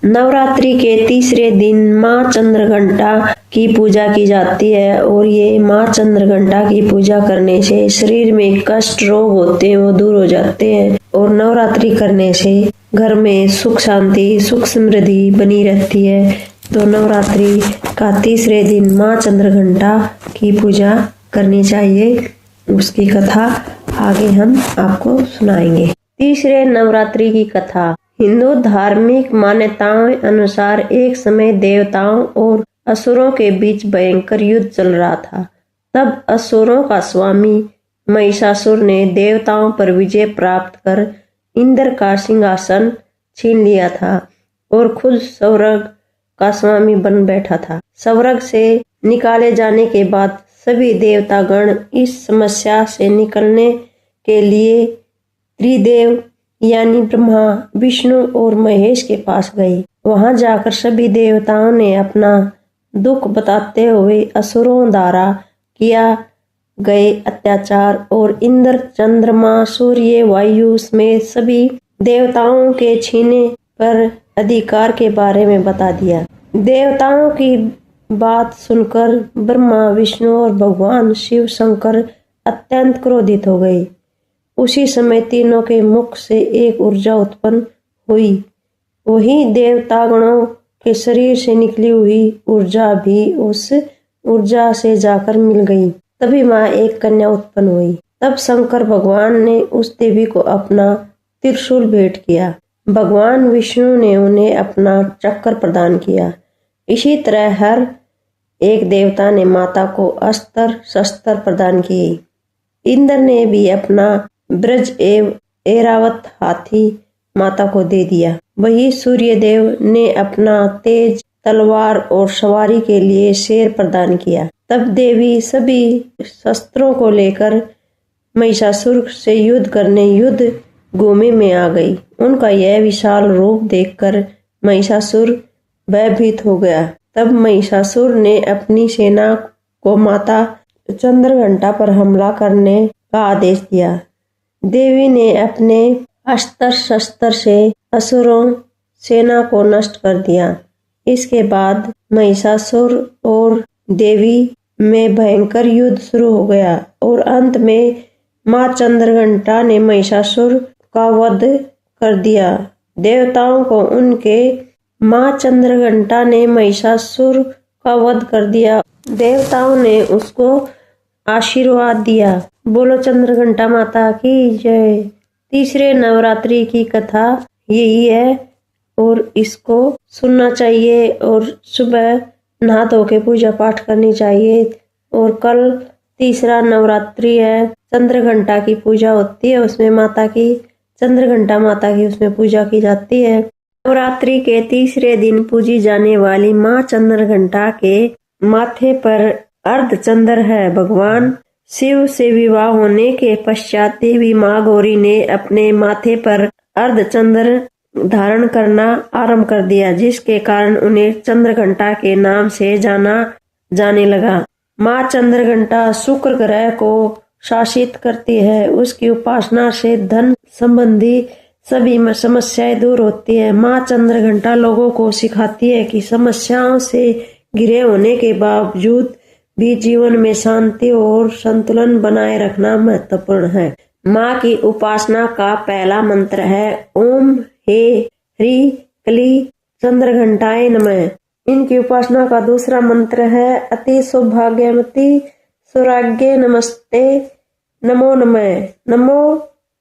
नवरात्रि के तीसरे दिन माँ चंद्रघंटा की पूजा की जाती है और ये माँ चंद्रघंटा की पूजा करने से शरीर में कष्ट रोग होते हैं वो दूर हो जाते हैं और नवरात्रि करने से घर में सुख शांति सुख समृद्धि बनी रहती है। तो नवरात्रि का तीसरे दिन माँ चंद्रघंटा की पूजा करनी चाहिए। उसकी कथा आगे हम आपको सुनाएंगे। तीसरे नवरात्रि की कथा। हिंदू धार्मिक मान्यताओं अनुसार एक समय देवताओं और असुरों के बीच भयंकर युद्ध चल रहा था। तब असुरों का स्वामी महिषासुर ने देवताओं पर विजय प्राप्त कर इंद्र का सिंहासन छीन लिया था और खुद स्वर्ग का स्वामी बन बैठा था। स्वर्ग से निकाले जाने के बाद सभी देवतागण इस समस्या से निकलने के लिए त्रिदेव यानी ब्रह्मा, विष्णु और महेश के पास गए। वहां जाकर सभी देवताओं ने अपना दुख बताते हुए असुरों द्वारा किया गए अत्याचार और इंद्र, चंद्रमा, सूर्य, वायु में सभी देवताओं के छीने पर अधिकार के बारे में बता दिया। देवताओं की बात सुनकर ब्रह्मा, विष्णु और भगवान शिव शंकर अत्यंत क्रोधित हो गए। उसी समय तीनों के मुख से एक ऊर्जा उत्पन्न हुई। वही देवतागणों के शरीर से निकली हुई ऊर्जा भी उस ऊर्जा से जाकर मिल गई। तभी वहां एक कन्या उत्पन्न हुई। तब शंकर भगवान ने उस देवी को अपना त्रिशूल भेंट किया। भगवान विष्णु ने उन्हें अपना चक्र प्रदान किया। इसी तरह हर एक देवता ने माता को अस्त्र शस्त्र प्रदान किए। इंद्र ने भी अपना ब्रज एरावत हाथी माता को दे दिया। वही सूर्यदेव ने अपना तेज तलवार और सवारी के लिए शेर प्रदान किया। तब देवी सभी शस्त्रों को लेकर महिषासुर से युद्ध करने युद्ध भूमि में आ गई। उनका यह विशाल रूप देखकर महिषासुर भयभीत हो गया। तब महिषासुर ने अपनी सेना को माता चंद्रघंटा पर हमला करने का आदेश दिया। देवी ने अपने अस्त्र शस्त्र से असुरों सेना को नष्ट कर दिया। इसके बाद महिषासुर और देवी में भयंकर युद्ध शुरू हो गया और अंत में माँ चंद्रघंटा ने महिषासुर का वध कर दिया। देवताओं को उनके माँ चंद्रघंटा ने महिषासुर का वध कर दिया। देवताओं ने उसको आशीर्वाद दिया। बोलो चंद्रघंटा माता की जय। तीसरे नवरात्रि की कथा यही है और इसको सुनना चाहिए और सुबह नहा धो के पूजा पाठ करनी चाहिए। और कल तीसरा नवरात्रि है, चंद्रघंटा की पूजा होती है, उसमें माता की चंद्रघंटा माता की उसमें पूजा की जाती है। नवरात्रि के तीसरे दिन पूजी जाने वाली माँ चंद्रघंटा के माथे पर अर्धचंद्र है। भगवान शिव से विवाह होने के पश्चात देवी माँ गौरी ने अपने माथे पर अर्धचंद्र धारण करना आरंभ कर दिया, जिसके कारण उन्हें चंद्रघंटा के नाम से जाना जाने लगा। माँ चंद्रघंटा शुक्र ग्रह को शासित करती है। उसकी उपासना से धन संबंधी सभी समस्याएं दूर होती है। माँ चंद्रघंटा लोगों को सिखाती है कि समस्याओं से घिरे होने के बावजूद भी जीवन में शांति और संतुलन बनाए रखना महत्वपूर्ण है। माँ की उपासना का पहला मंत्र है ओम हे ह्री क्ली चंद्रघंटाए नमः। इनकी उपासना का दूसरा मंत्र है अति सौभाग्यमती सौराग्य नमस्ते नमो नमः। नमो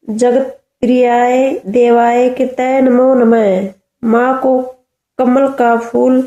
जगत प्रियाय देवाय कृतय नमो नमः। माँ को कमल का फूल